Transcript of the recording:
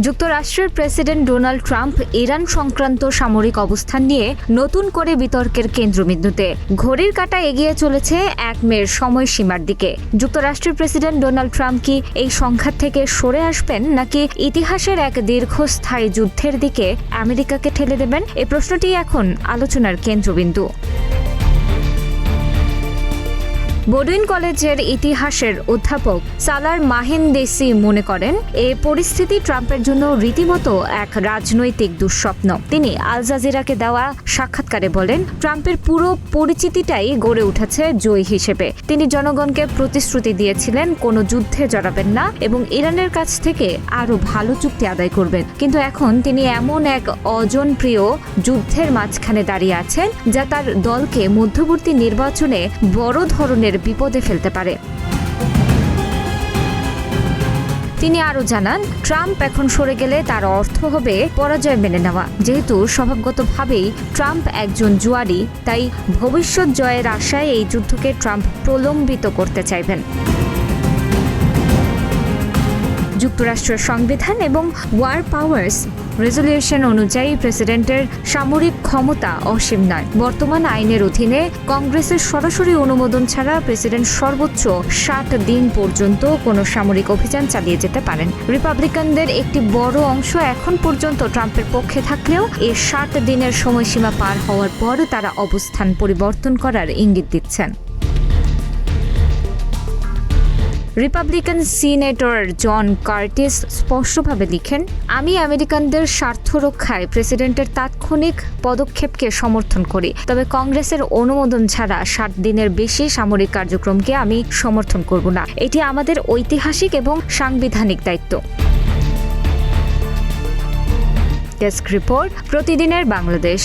যুক্তরাষ্ট্রের president Donald Trump Iran সংক্রান্ত সামরিক অবস্থান নিয়ে নতুন করে বিতর্কের কেন্দ্রবিন্দুতে। ঘড়ির কাঁটা এগিয়ে চলেছে 1 মের সময়সীমার দিকে। যুক্তরাষ্ট্রের প্রেসিডেন্ট ডোনাল্ড ট্রাম্প কি এই সংঘাত থেকে সরে আসবেন, নাকি ইতিহাসের এক দীর্ঘস্থায়ী যুদ্ধের দিকে আমেরিকাকে ঠেলে দেবেন? এই প্রশ্নটি এখন আলোচনার কেন্দ্রবিন্দু। বোডুইন কলেজের ইতিহাসের অধ্যাপক সালার মাহেন্দেসি মনে করেন, এই পরিস্থিতি ট্রাম্পের জন্য রীতিমতো এক রাজনৈতিক দুঃস্বপ্ন। তিনি আল জাজিরাকে দেওয়া সাক্ষাৎকারে বলেন, ট্রাম্পের পুরো পরিচিতিটাই গড়ে উঠেছে জয়ী হিসেবে। তিনি জনগণকে প্রতিশ্রুতি দিয়েছিলেন কোনো যুদ্ধে জড়াবেন না এবং ইরানের কাছ থেকে আরও ভালো চুক্তি আদায় করবেন। কিন্তু এখন তিনি এমন এক অজনপ্রিয় যুদ্ধের মাঝখানে দাঁড়িয়ে আছেন যা তার দলকে মধ্যবর্তী নির্বাচনে বড় ধরনের বিপদে ফেলতে পারে। তিনি আরও জানান, ট্রাম্প এখন সরে গেলে তার অর্থ হবে পরাজয় মেনে নেওয়া। যেহেতু স্বভাবগতভাবেই ট্রাম্প একজন জুয়ারি, তাই ভবিষ্যৎ জয়ের আশায় এই যুদ্ধকে ট্রাম্প প্রলম্বিত করতে চাইবেন। যুক্তরাষ্ট্রের সংবিধান এবং ওয়ার পাওয়ার্স রেজলিউশন অনুযায়ী প্রেসিডেন্টের সামরিক ক্ষমতা অসীম নয়। বর্তমান আইনের অধীনে কংগ্রেসের সরাসরি অনুমোদন ছাড়া প্রেসিডেন্ট সর্বোচ্চ 60 দিন পর্যন্ত কোনো সামরিক অভিযান চালিয়ে যেতে পারেন। রিপাবলিকানদের একটি বড় অংশ এখন পর্যন্ত ট্রাম্পের পক্ষে থাকলেও এই 60 দিনের সময়সীমা পার হওয়ার পর তারা অবস্থান পরিবর্তন করার ইঙ্গিত দিচ্ছেন। রিপাবলিকান সিনেটর জন কার্টিস স্পষ্টভাবে লিখেন, আমি আমেরিকানদের স্বার্থ রক্ষায় প্রেসিডেন্টের তাৎক্ষণিক পদক্ষেপকে সমর্থন করি, তবে কংগ্রেসের অনুমোদন ছাড়া 60 দিনের বেশি সামরিক কার্যক্রমকে আমি সমর্থন করব না। এটি আমাদের ঐতিহাসিক এবং সাংবিধানিক দায়িত্ব। ডেস্ক রিপোর্ট, প্রতিদিনের বাংলাদেশ।